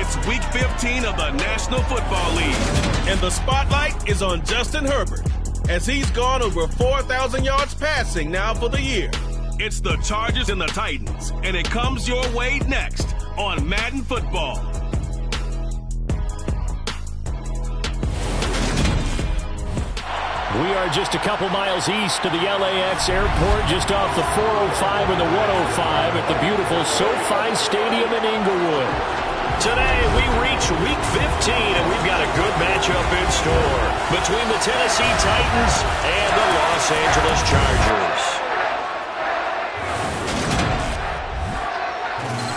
It's Week 15 of the National Football League, and the spotlight is on Justin Herbert, as he's gone over 4,000 yards passing now for the year. It's the Chargers and the Titans, and it comes your way next on Madden Football. We are just a couple miles east of the LAX airport, just off the 405 and the 105 at the beautiful SoFi Stadium in Inglewood. Today we reach Week 15, and we've got a good matchup in store between the Tennessee Titans and the Los Angeles Chargers.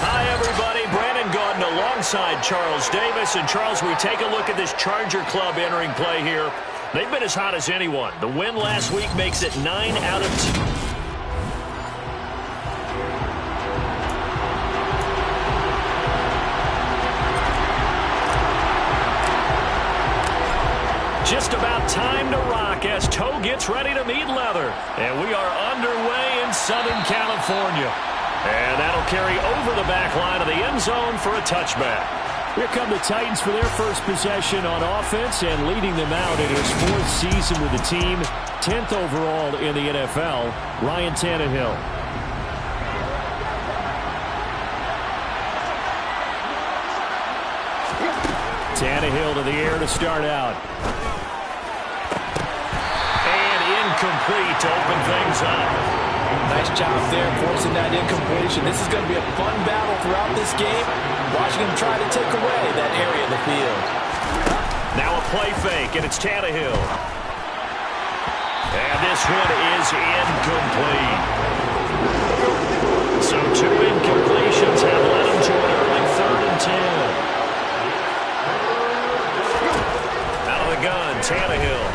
Hi, everybody. Brandon Gaudin alongside Charles Davis. And, Charles, we take a look at this Charger club entering play here. They've been as hot as anyone. The win last week makes it 9 out of 10. Just about time to rock as toe gets ready to meet leather. And we are underway in Southern California. And that'll carry over the back line of the end zone for a touchback. Here come the Titans for their first possession on offense, and leading them out in his fourth season with the team, 10th overall in the NFL, Ryan Tannehill. Tannehill to the air to start out. And incomplete to open things up. Nice job there forcing that incompletion. This is going to be a fun battle throughout this game. Watching him try to take away that area of the field. Now a play fake, and it's Tannehill. And this one is incomplete. So 2 incompletions have led him to an early 3rd and 10. Out of the gun, Tannehill.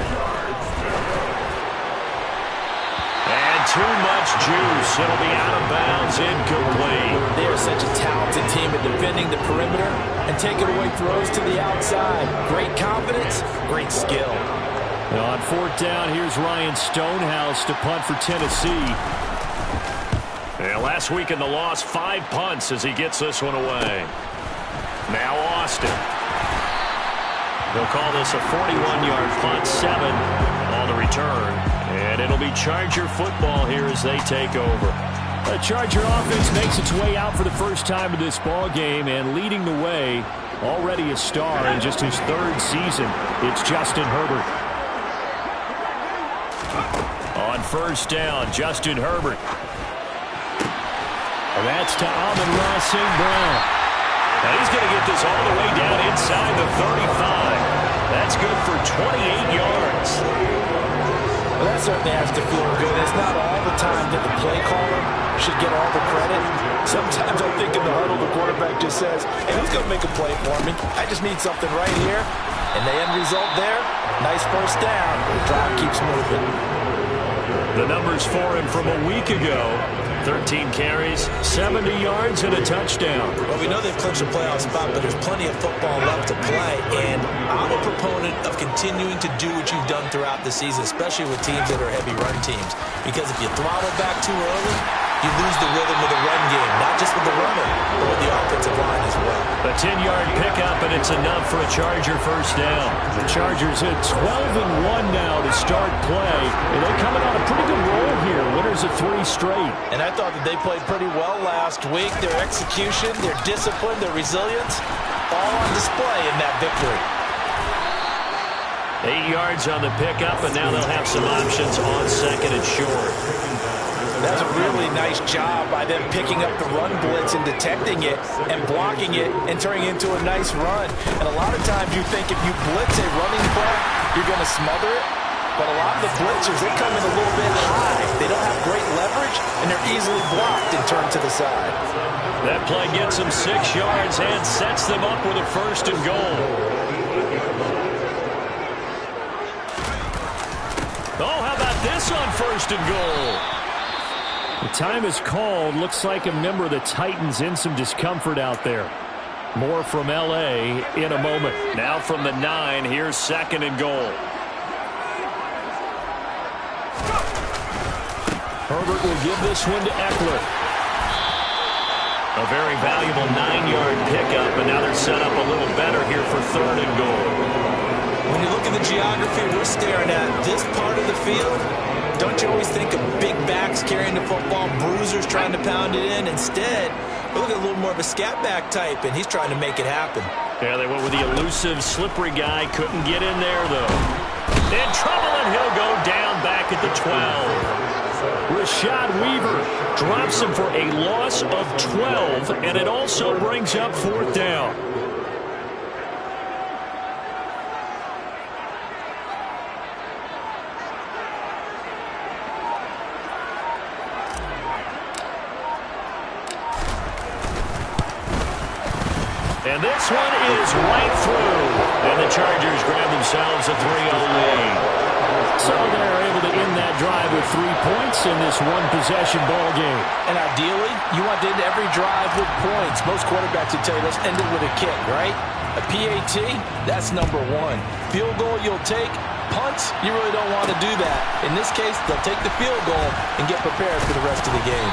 Too much juice. It'll be out of bounds, incomplete. They are such a talented team at defending the perimeter and taking away throws to the outside. Great confidence, great skill. Now on 4th down, here's Ryan Stonehouse to punt for Tennessee. And last week in the loss, 5 punts as he gets this one away. Now Austin. They'll call this a 41-yard punt, 7 on the return. And it'll be Charger football here as they take over. The Charger offense makes its way out for the first time in this ball game, and leading the way, already a star in just his 3rd season, it's Justin Herbert. On 1st down, Justin Herbert. And that's to Amon-Ra St. Brown. And he's going to get this all the way down inside the 35. That's good for 28 yards. Well, that certainly has to feel good. It's not all the time that the play caller should get all the credit. Sometimes I think in the huddle, the quarterback just says, hey, who's going to make a play for me? I just need something right here. And the end result there, nice 1st down. The drive keeps moving. The numbers for him from a week ago. 13 carries, 70 yards, and a touchdown. Well, we know they've clinched a playoff spot, but there's plenty of football left to play. And I'm a proponent of continuing to do what you've done throughout the season, especially with teams that are heavy run teams. Because if you throttle back too early, you lose the rhythm of the run game, not just with the runner, but with the offensive line as well. A 10-yard pickup, and it's enough for a Charger 1st down. The Chargers at 12-1 now to start play. And they're coming on a pretty good roll here. Winners of 3 straight. And I thought that they played pretty well last week. Their execution, their discipline, their resilience, all on display in that victory. 8 yards on the pickup, and now they'll have some options on 2nd and short. That's a really nice job by them picking up the run blitz and detecting it and blocking it and turning it into a nice run. And a lot of times you think if you blitz a running play, you're going to smother it. But a lot of the blitzers, they come in a little bit high. They don't have great leverage, and they're easily blocked and turned to the side. That play gets them 6 yards and sets them up with a 1st and goal. Oh, how about this on 1st and goal? The time is called. Looks like a member of the Titans in some discomfort out there. More from L.A. in a moment. Now from the 9, here's 2nd and goal. Herbert will give this one to Eckler. A very valuable 9-yard pickup, and now they're set up a better here for 3rd and goal. When you look at the geography we're staring at, this part of the field, don't you always think of big backs carrying the football, bruisers trying to pound it in? Instead, look at a little more of a scat back type, and he's trying to make it happen. Yeah, they went with the elusive, slippery guy. Couldn't get in there, though. In trouble, and he'll go down back at the 12. Rashad Weaver drops him for a loss of 12, and it also brings up 4th down. And this one is right through. And the Chargers grab themselves a 3-0 lead. So they're able to end that drive with 3 points in this one-possession ball game. And ideally, you want to end every drive with points. Most quarterbacks would tell you, let's end it with a kick, right? A PAT, that's number 1. Field goal you'll take. Punts, you really don't want to do that. In this case, they'll take the field goal and get prepared for the rest of the game.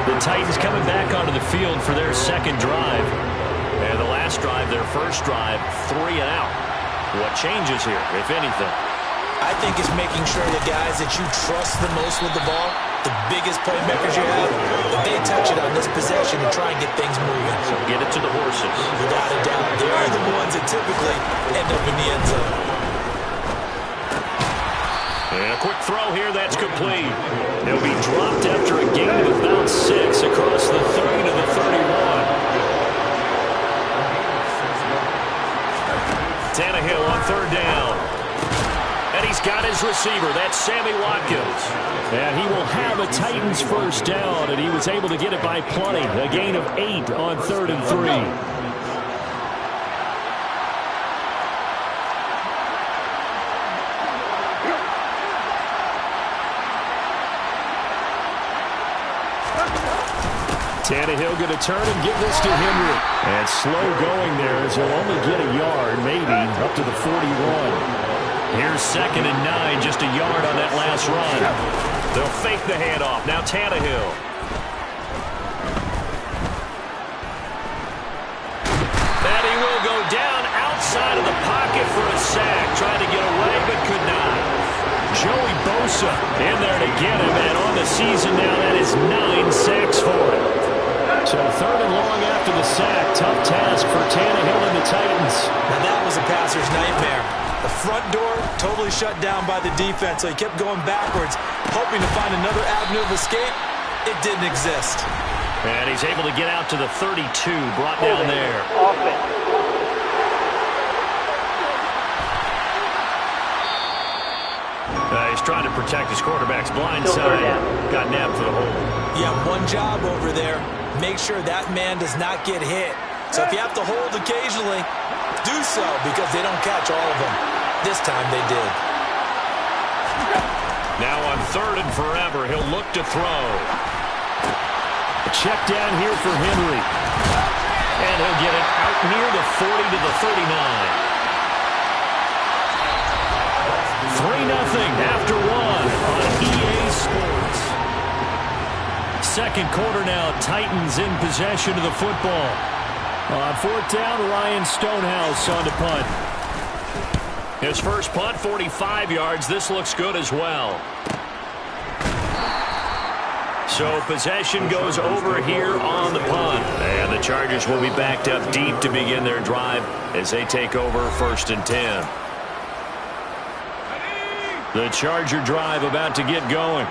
The Titans coming back onto the field for their 2nd drive. And the last drive, their 1st drive, 3 and out. What changes here, if anything? I think it's making sure the guys that you trust the most with the ball, the biggest playmakers you have, that they touch it on this possession and try and get things moving. So get it to the horses. Without a doubt. They're the ones that typically end up in the end zone. And a quick throw here, that's complete. He'll be dropped after a gain of about 6 across the 30 to the 31. Tannehill on 3rd down. And he's got his receiver. That's Sammy Watkins. And he will have a Titans 1st down, and he was able to get it by plenty. A gain of 8 on 3rd and 3. Tannehill going to turn and give this to Henry. And slow going there as he'll only get a yard, maybe, up to the 41. Here's 2nd and 9, just a yard on that last run. They'll fake the handoff. Now Tannehill. And he will go down outside of the pocket for a sack. Tried to get away, but could not. Joey Bosa in there to get him. And on the season now, that is 9 sacks for him. So 3rd and long after the sack. Tough task for Tannehill and the Titans. Now that was a passer's nightmare. The front door totally shut down by the defense, so he kept going backwards, hoping to find another avenue of escape. It didn't exist. And he's able to get out to the 32, brought down there. He's trying to protect his quarterback's blind side. Got nabbed for the hole. You have one job over there. Make sure that man does not get hit. So if you have to hold occasionally, do so, because they don't catch all of them. This time they did. Now on 3rd and forever, he'll look to throw. A check down here for Henry. And he'll get it out near the 40 to the 39. 3-0 after 1 on EA Sports. 2nd quarter now, Titans in possession of the football. On 4th down, Ryan Stonehouse on to punt. His first punt, 45 yards. This looks good as well. So possession goes over here on the punt. And the Chargers will be backed up deep to begin their drive as they take over 1st and 10. The Charger drive about to get going.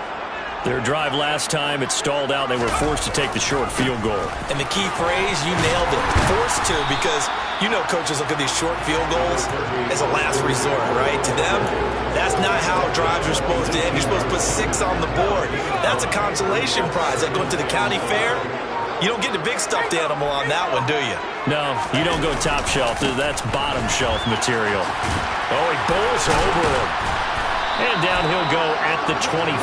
Their drive last time, it stalled out. They were forced to take the short field goal. And the key phrase, you nailed it. Forced to, because you know coaches look at these short field goals as a last resort, right? To them, that's not how drives are supposed to end. You're supposed to put 6 on the board. That's a consolation prize. Like going to the county fair, you don't get the big stuffed animal on that one, do you? No, you don't go top shelf. That's bottom shelf material. Oh, he bowls over him. And down he'll go at the 25.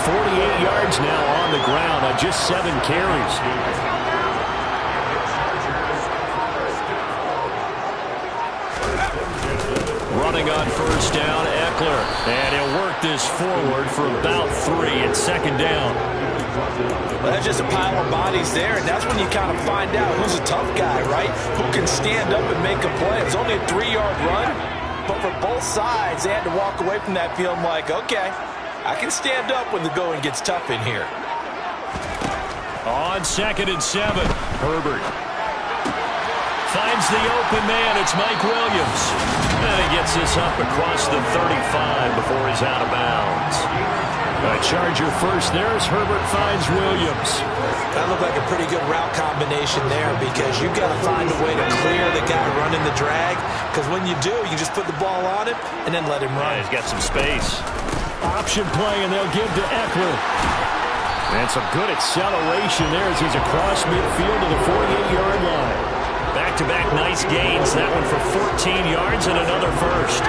48 yards now on the ground on just 7 carries. Running on 1st down, Eckler. And he'll work this forward for about 3 at 2nd down. Well, that's just a pile of bodies there, and that's when you kind of find out who's a tough guy, right? Who can stand up and make a play. It's only a 3-yard run, but for both sides, they had to walk away from that feeling like, okay, I can stand up when the going gets tough in here. On 2nd and 7, Herbert finds the open man. It's Mike Williams. And he gets this up across the 35 before he's out of bounds. A Charger first there as Herbert finds Williams. That looked like a pretty good route combination there because you've got to find a way to clear the guy running the drag, because when you do, you just put the ball on him and then let him run. Yeah, he's got some space. Option play, and they'll give to Eckler. And some good acceleration there as he's across midfield to the 48-yard line. Back-to-back nice gains. That one for 14 yards and another first.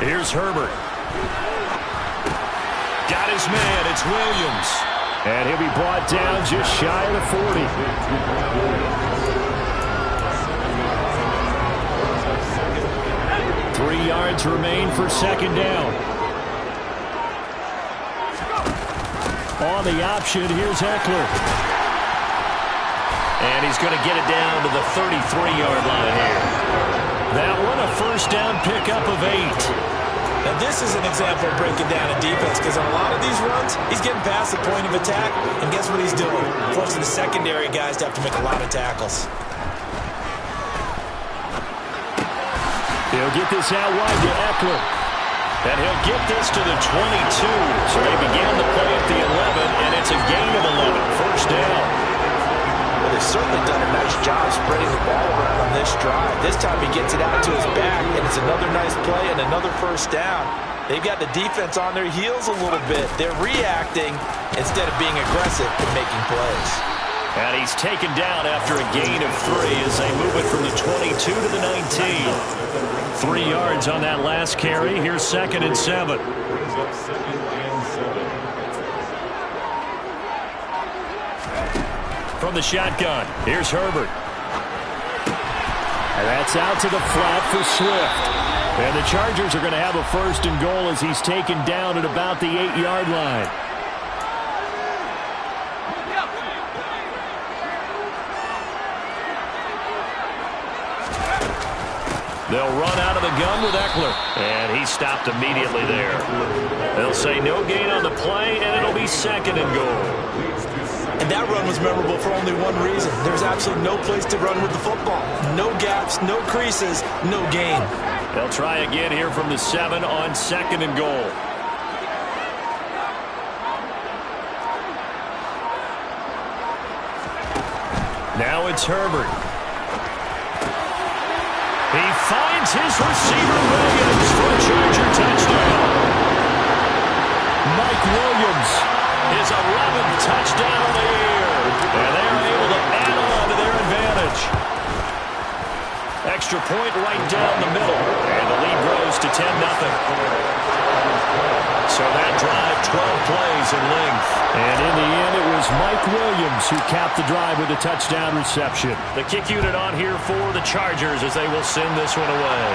Here's Herbert. Got his man. It's Williams. And he'll be brought down just shy of the 40. 3 yards remain for 2nd down. On the option, here's Eckler. And he's going to get it down to the 33-yard line here. That one a first down pickup of 8. Now, this is an example of breaking down a defense, because on a lot of these runs, he's getting past the point of attack, and guess what he's doing? Forcing the secondary guys to have to make a lot of tackles. He'll get this out wide to Eckler. And he'll get this to the 22. So they began the play at the 11, and it's a gain of 11. First down. Well, they've certainly done a nice job spreading the ball around on this drive. This time he gets it out to his back, and it's another nice play and another first down. They've got the defense on their heels a little bit. They're reacting instead of being aggressive and making plays. And he's taken down after a gain of 3 as they move it from the 22 to the 19. 3 yards on that last carry. Here's 2nd and 7. From the shotgun, here's Herbert. And that's out to the flat for Swift. And the Chargers are going to have a 1st and goal as he's taken down at about the 8-yard line. They'll run out of the gun with Eckler. And he stopped immediately there. They'll say no gain on the play, and it'll be 2nd and goal. And that run was memorable for only one reason. There's absolutely no place to run with the football. No gaps, no creases, no gain. They'll try again here from the 7 on 2nd and goal. Now it's Herbert. He finds his receiver, Williams, for a Charger touchdown. Mike Williams, his 11th touchdown of the year. And they're able to add on to their advantage. Extra point right down the middle. And the lead grows to 10-0. So that drive, 12 plays in length. And in the end, it was Mike Williams who capped the drive with a touchdown reception. The kick unit on here for the Chargers as they will send this one away.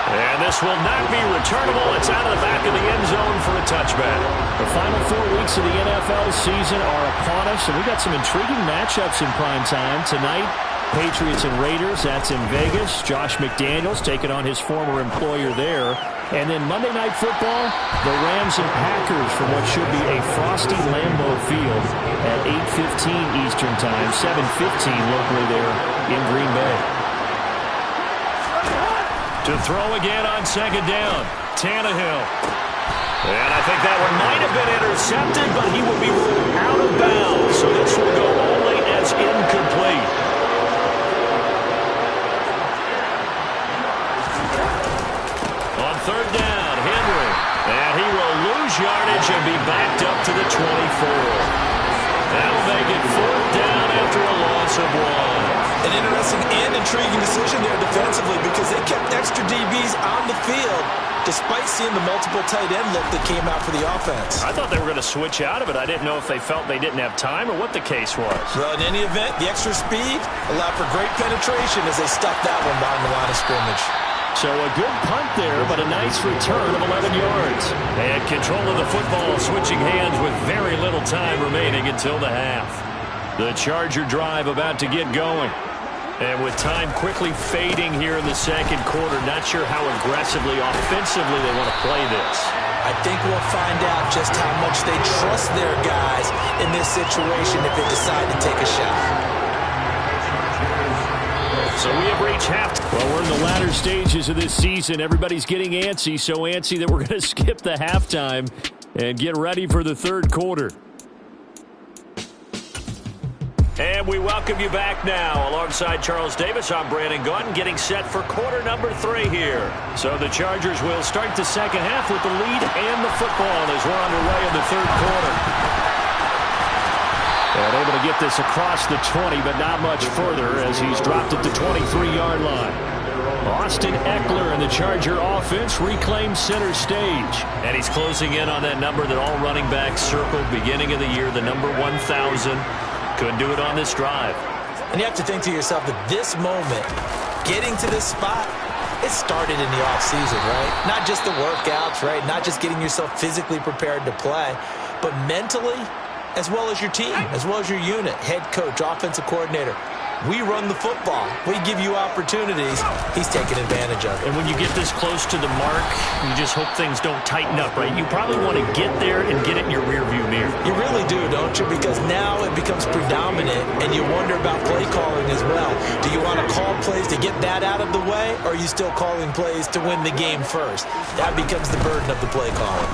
And this will not be returnable. It's out of the back of the end zone for a touchback. The final 4 weeks of the NFL season are upon us, and we've got some intriguing matchups in prime time tonight. Patriots and Raiders, that's in Vegas. Josh McDaniels taking on his former employer there. And then Monday Night Football, the Rams and Packers from what should be a frosty Lambeau Field at 8:15 Eastern Time, 7:15 locally there in Green Bay. To throw again on 2nd down, Tannehill. And I think that one might have been intercepted, but he will be ruled out of bounds. So this will go only as incomplete. On 3rd down, Henry. And he will lose yardage and be backed up to the 24. That'll make it 4th down after a loss of 1. An interesting and intriguing decision there defensively, because they kept extra DBs on the field despite seeing the multiple tight end look that came out for the offense. I thought they were going to switch out of it. I didn't know if they felt they didn't have time or what the case was. Well, in any event, the extra speed allowed for great penetration as they stuffed that one behind the line of scrimmage. So a good punt there, but a nice return of 11 yards. And control of the football switching hands with very little time remaining until the half. The Charger drive about to get going. And with time quickly fading here in the second quarter, not sure how aggressively, offensively they want to play this. I think we'll find out just how much they trust their guys in this situation if they decide to take a shot. So we have reached half. Well, we're in the latter stages of this season. Everybody's getting antsy, so antsy that we're going to skip the halftime and get ready for the third quarter. And we welcome you back now. Alongside Charles Davis, I'm Brandon Gaudin, getting set for quarter number 3 here. So the Chargers will start the second half with the lead and the football as we're underway in the third quarter. And able to get this across the 20, but not much further as he's dropped at the 23-yard line. Austin Ekeler and the Charger offense reclaims center stage. And he's closing in on that number that all running backs circled beginning of the year, the number 1,000. Couldn't do it on this drive. And you have to think to yourself that this moment, getting to this spot, it started in the offseason, right? Not just the workouts, right? Not just getting yourself physically prepared to play, but mentally, as well as your team, as well as your unit, head coach, offensive coordinator. We run the football. We give you opportunities. He's taking advantage of it. And when you get this close to the mark, you just hope things don't tighten up, right? You probably want to get there and get it in your rearview mirror. You really do, don't you? Because now it becomes predominant, and you wonder about play calling as well. Do you want to call plays to get that out of the way, or are you still calling plays to win the game first? That becomes the burden of the play calling.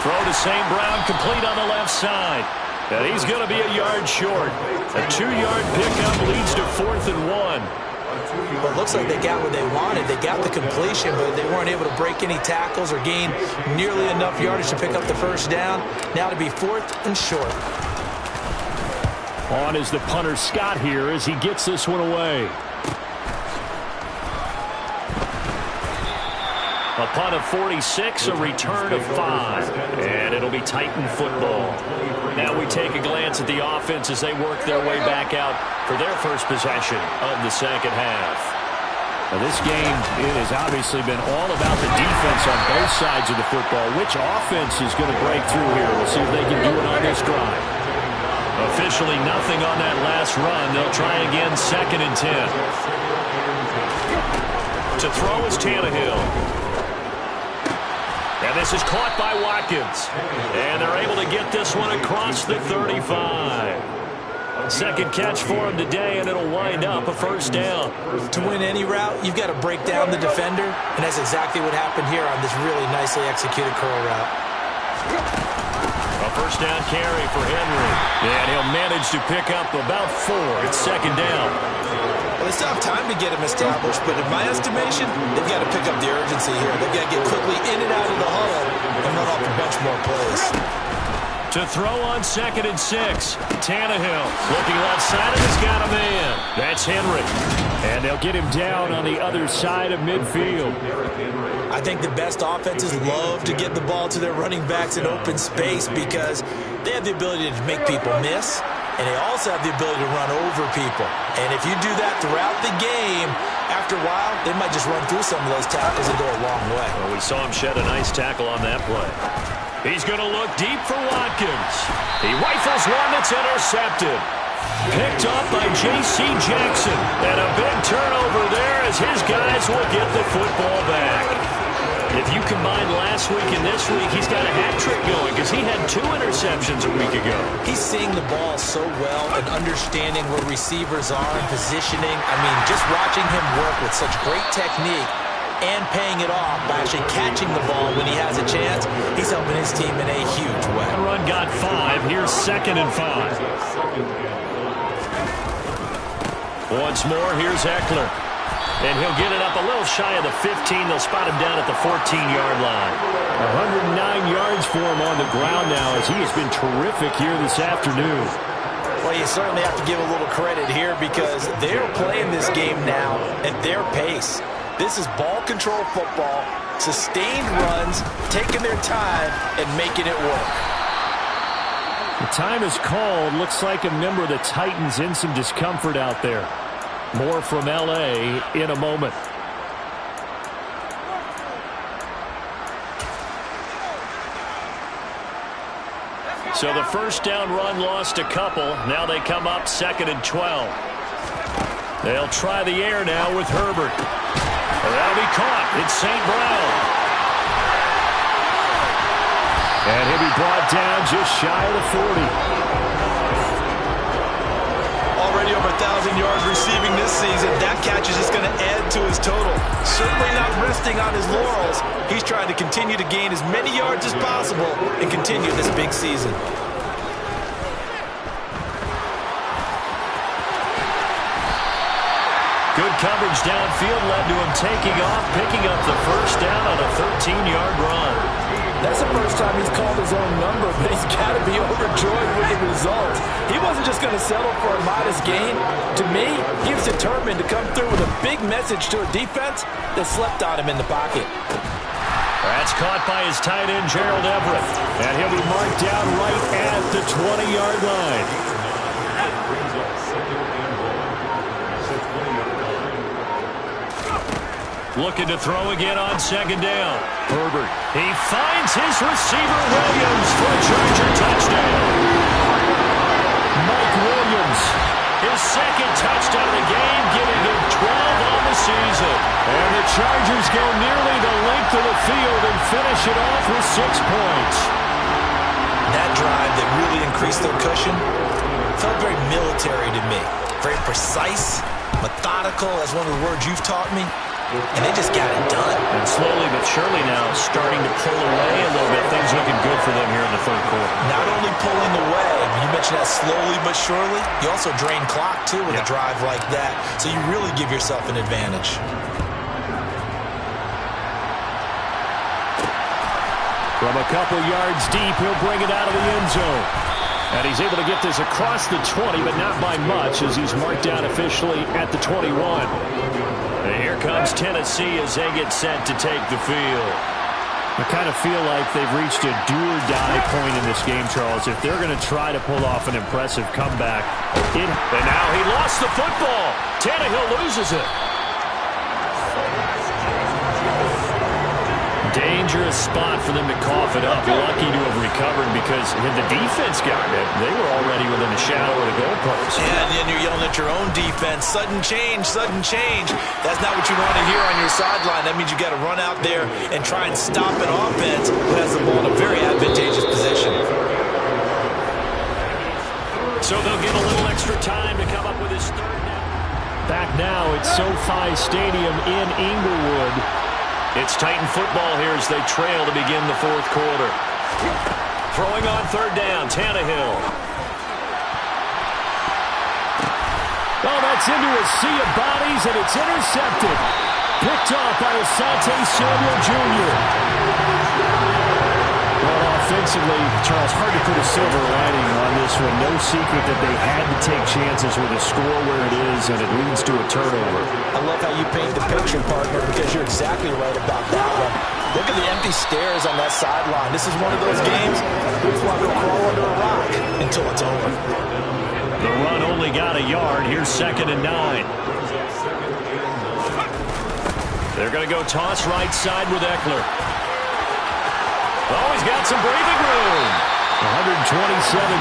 Throw to St. Brown, complete on the left side. And he's going to be a yard short. A 2-yard pickup leads to 4th and 1. Well, it looks like they got what they wanted. They got the completion, but they weren't able to break any tackles or gain nearly enough yardage to pick up the first down. Now to be 4th and short. On is the punter Scott here as he gets this one away. A punt of 46, a return of 5. And it'll be Titan football. Now we take a glance at the offense as they work their way back out for their first possession of the second half. Now this game, it has obviously been all about the defense on both sides of the football. Which offense is going to break through here? We'll see if they can do it on this drive. Officially nothing on that last run. They'll try again, 2nd and 10. To throw is Tannehill. And this is caught by Watkins. And they're able to get this one across the 35. Second catch for him today, and it'll wind up a first down. To win any route, you've got to break down the defender, and that's exactly what happened here on this really nicely executed curl route. A first down carry for Henry. And he'll manage to pick up about 4. It's 2nd down. Well, they still have time to get him established, but in my estimation, they've got to pick up the urgency here. They've got to get quickly in and out of the huddle and run off a bunch more plays. To throw on 2nd and 6. Tannehill looking left side, and he's got a man. That's Henry. And they'll get him down on the other side of midfield. I think the best offenses love to get the ball to their running backs in open space because they have the ability to make people miss, and they also have the ability to run over people. And if you do that throughout the game, after a while, they might just run through some of those tackles and go a long way. Well, we saw him shed a nice tackle on that play. He's going to look deep for Watkins. He rifles one that's intercepted. Picked up by J.C. Jackson. And a big turnover there as his guys will get the football back. If you combine last week and this week, he's got a hat trick going because he had 2 interceptions a week ago. He's seeing the ball so well and understanding where receivers are and positioning. I mean, just watching him work with such great technique and paying it off by actually catching the ball when he has a chance, he's helping his team in a huge way. The run got 5. Here's 2nd and 5. Once more, here's Ekeler. And he'll get it up a little shy of the 15. They'll spot him down at the 14-yard line. 109 yards for him on the ground now as he has been terrific here this afternoon. Well, you certainly have to give a little credit here because they're playing this game now at their pace. This is ball control football, sustained runs, taking their time, and making it work. The time is called. Looks like a member of the Titans in some discomfort out there. More from L.A. in a moment. So the first down run lost a couple. Now they come up 2nd and 12. They'll try the air now with Herbert. That'll be caught. It's St. Brown. And he'll be brought down just shy of the 40. Already over 1,000 yards receiving this season. That catch is just going to add to his total. Certainly not resting on his laurels. He's trying to continue to gain as many yards as possible and continue this big season. Good coverage downfield led to him taking off, picking up the first down on a 13-yard run. That's the first time he's called his own number, but he's got to be overjoyed with the result. He wasn't just going to settle for a modest gain. To me, he was determined to come through with a big message to a defense that slept on him in the pocket. That's caught by his tight end, Gerald Everett. And he'll be marked down right at the 20-yard line. Looking to throw again on 2nd down. Herbert. He finds his receiver, Williams, for a Charger touchdown. Mike Williams, his 2nd touchdown of the game, giving him 12 on the season. And the Chargers go nearly the length of the field and finish it off with 6 points. That drive that really increased their cushion felt very military to me. Very precise, methodical, as one of the words you've taught me. And they just got it done. And slowly but surely now starting to pull away a little bit. Things looking good for them here in the 3rd quarter. Not only pulling away, you mentioned that slowly but surely, you also drain clock too with a drive like that. So you really give yourself an advantage. From a couple yards deep, he'll bring it out of the end zone. And he's able to get this across the 20, but not by much, as he's marked down officially at the 21. And here comes Tennessee as they get set to take the field. I kind of feel like they've reached a do-or-die point in this game, Charles. If they're going to try to pull off an impressive comeback. And now he lost the football. Tannehill loses it. Dangerous spot for them to cough it up. Lucky to have recovered because had the defense gotten it, they were already within a shadow of the goalpost. And then you're yelling at your own defense. Sudden change, sudden change. That's not what you want to hear on your sideline. That means you got to run out there and try and stop an offense who has the ball in a very advantageous position. So they'll get a little extra time to come up with his 3rd down. Back now at SoFi Stadium in Inglewood. It's Titan football here as they trail to begin the 4th quarter. Throwing on 3rd down, Tannehill. Oh, that's into a sea of bodies, and it's intercepted. Picked off by Asante Samuel Jr. Well, offensively, Charles, hard to put a silver lining on this one. No secret that they had to take chances with a score where it is, and it leads to a turnover. I love how you paint the picture, partner, because you're exactly right about that one. Look at the empty stares on that sideline. This is one of those games we just want to go crawl under a rock until it's over. The run only got a yard. Here's 2nd and 9. They're going to go toss right side with Eckler. Oh, he's got some breathing room. 127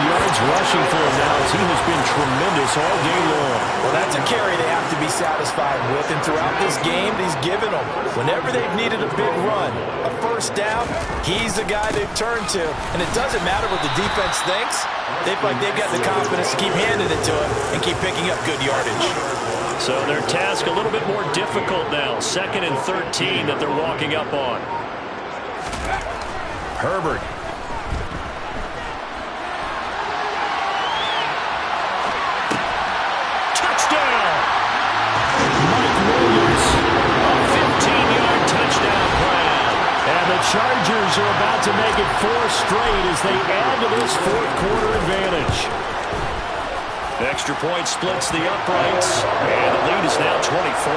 yards rushing for him now as he has been tremendous all day long. Well, that's a carry they have to be satisfied with, and throughout this game, he's given them. Whenever they've needed a big run, a 1st down, he's the guy they've turned to. And it doesn't matter what the defense thinks. They feel like they've got the confidence to keep handing it to him and keep picking up good yardage. So their task a little bit more difficult now. 2nd and 13 that they're walking up on. Herbert. Touchdown! Mike Williams. A 15-yard touchdown play. And the Chargers are about to make it 4 straight as they add to this 4th quarter advantage. Extra point splits the uprights, and the lead is now 24.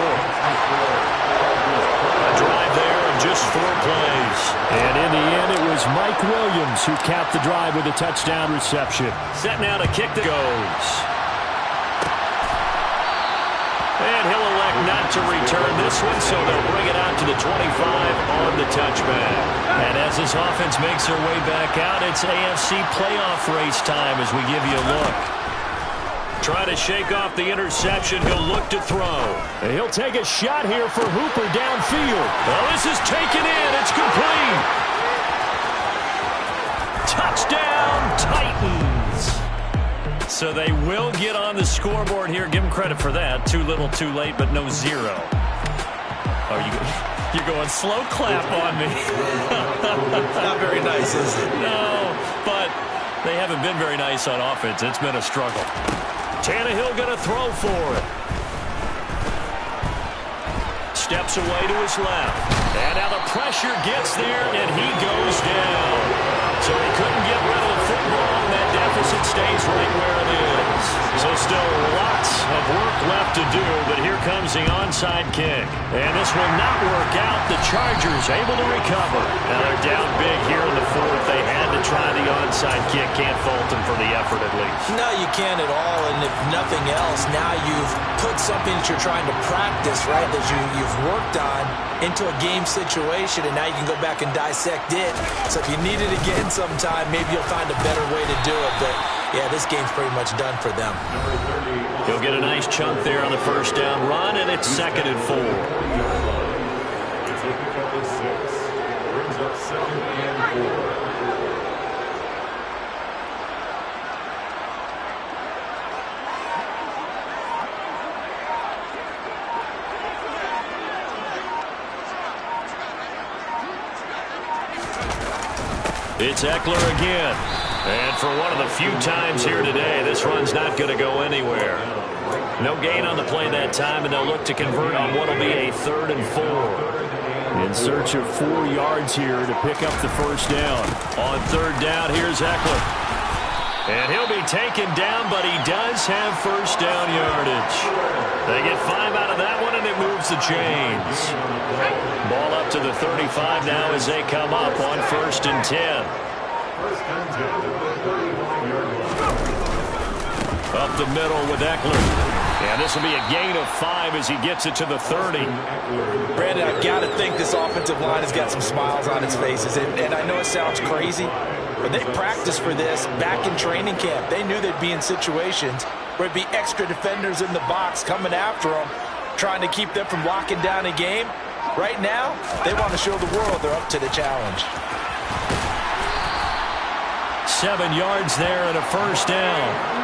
4 plays. And in the end, it was Mike Williams who capped the drive with a touchdown reception. Set now to kick that goes. And he'll elect not to return this one, so they'll bring it out to the 25 on the touchback. And as this offense makes their way back out, it's AFC playoff race time as we give you a look. Try to shake off the interception. He'll look to throw. And he'll take a shot here for Hooper downfield. Well, this is taken in. It's complete. Touchdown, Titans. So they will get on the scoreboard here. Give them credit for that. Too little, too late, but no zero. Oh, you're going slow clap on me. Not very nice, is it? No, but they haven't been very nice on offense. It's been a struggle. Tannehill going to throw for it. Steps away to his left. And now the pressure gets there, and he goes down. So he couldn't get rid of the football, and that deficit stays right where it is. So still lots of work left to do, but here comes the onside kick. And this will not work out. The Chargers able to recover. Now they're down big here in the 4th. They had to try the onside kick. Can't fault them for the effort at least. No, you can't at all, and if nothing else, now you've put something that you're trying to practice, right, that you've worked on into a game situation, and now you can go back and dissect it. So if you need it again sometime, maybe you'll find a better way to do it. But, yeah, this game's pretty much done for them. He'll get a nice chunk there on the first down run, and it's 2nd and 4. Brings up 2nd and 4. It's Eckler again. And for one of the few times here today, this run's not going to go anywhere. No gain on the play that time, and they'll look to convert on what will be a 3rd and 4. In search of 4 yards here to pick up the first down. On 3rd down, here's Eckler. And he'll be taken down, but he does have first down yardage. They get 5 out of that one, and it moves the chains. Ball up to the 35 now as they come up on 1st and 10. Up the middle with Eckler. And this will be a gain of 5 as he gets it to the 30. Brandon, I've got to think this offensive line has got some smiles on its faces. And I know it sounds crazy, but they practiced for this back in training camp. They knew they'd be in situations where it'd be extra defenders in the box coming after them, trying to keep them from locking down a game. Right now, they want to show the world they're up to the challenge. 7 yards there and a first down.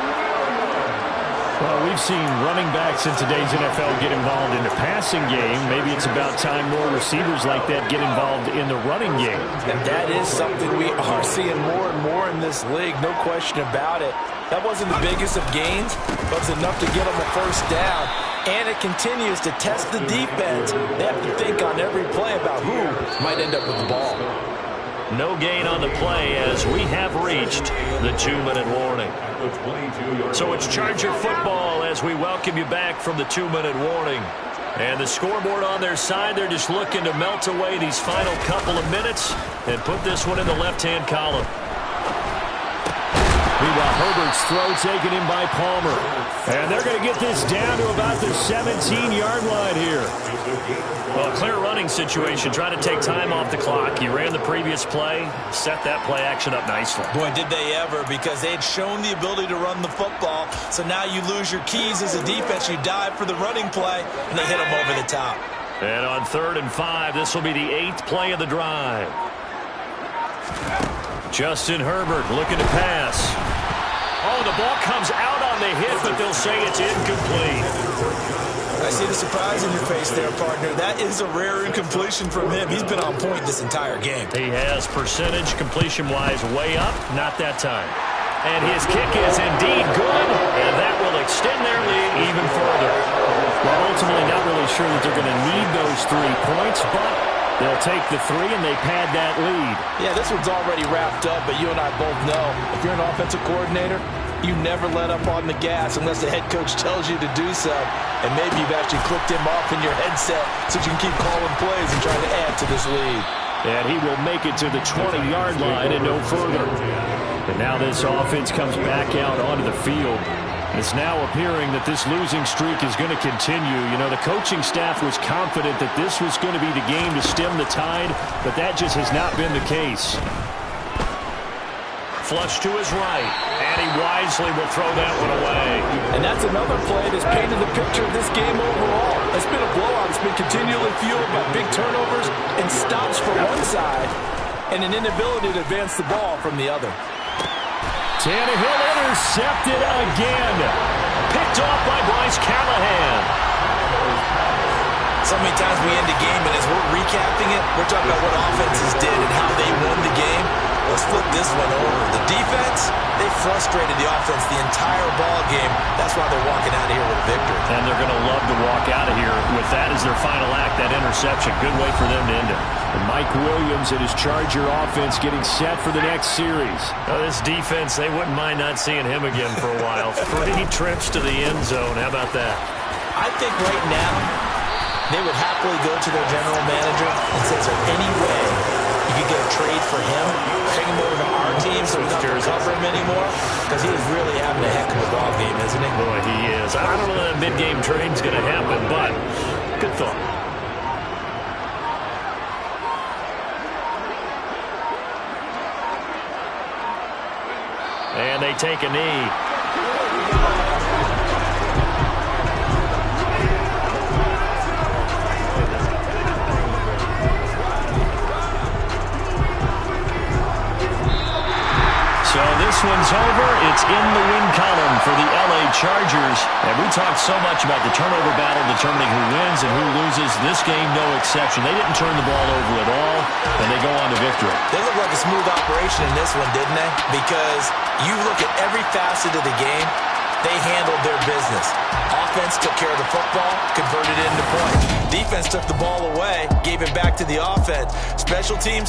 Well, we've seen running backs in today's NFL get involved in the passing game. Maybe it's about time more receivers like that get involved in the running game. And that is something we are seeing more and more in this league, no question about it. That wasn't the biggest of gains, but it's enough to get them a first down. And it continues to test the defense. They have to think on every play about who might end up with the ball. No gain on the play as we have reached the 2-minute warning. So it's Charger football as we welcome you back from the 2-minute warning. And the scoreboard on their side, they're just looking to melt away these final couple of minutes and put this one in the left-hand column. Meanwhile, Herbert's throw taken in by Palmer. And they're going to get this down to about the 17-yard line here. Well, clear running situation. Trying to take time off the clock. He ran the previous play, set that play action up nicely. Boy, did they ever, because they had shown the ability to run the football. So now you lose your keys as a defense. You dive for the running play, and they hit them over the top. And on 3rd and 5, this will be the 8th play of the drive. Justin Herbert looking to pass. Oh, the ball comes out on the hit, but they'll say it's incomplete. I see the surprise in your face there, partner. That is a rare incompletion from him. He's been on point this entire game. He has percentage completion-wise way up, not that time. And his kick is indeed good, and that will extend their lead even further. Well, ultimately not really sure that they're going to need those 3 points, but They'll take the 3, and they pad that lead. Yeah, this one's already wrapped up, but you and I both know if you're an offensive coordinator, you never let up on the gas unless the head coach tells you to do so. And maybe you've actually clicked him off in your headset so you can keep calling plays and trying to add to this lead. And he will make it to the 20-yard line and no further. And now this offense comes back out onto the field. It's now appearing that this losing streak is going to continue. You know, the coaching staff was confident that this was going to be the game to stem the tide, but that just has not been the case. Flush to his right, and he wisely will throw that one away. And that's another play that's painted the picture of this game overall. It's been a blowout. It's been continually fueled by big turnovers and stops from one side and an inability to advance the ball from the other. Tannehill intercepted again. Picked off by Bryce Callahan. So many times we end a game, and as we're recapping it, we're talking about what offenses did and how they won the game. Let's flip this one over. The defense, they frustrated the offense the entire ball game. That's why they're walking out of here with a victory. And they're going to love to walk out of here with that as their final act, that interception. Good way for them to end it. And Mike Williams and his Charger offense getting set for the next series. Now, this defense, they wouldn't mind not seeing him again for a while. 3 trips to the end zone. How about that? I think right now they would happily go to their general manager and say, is there any way you could get a trade for him, bring him over to our team so we don't have to cover him anymore? Because he is really having a heck of a ball game, isn't he? Boy, he is. I don't know that mid-game trade's going to happen, but good thought. And they take a knee. So this one's over. It's in the win column for the LA Chargers. And we talked so much about the turnover battle determining who wins and who loses. This game, no exception. They didn't turn the ball over at all, and they go on to victory. They look like a smooth operation in this one, didn't they? Because you look at every facet of the game, they handled their business. Offense took care of the football, converted it into points. Defense took the ball away, gave it back to the offense. Special teams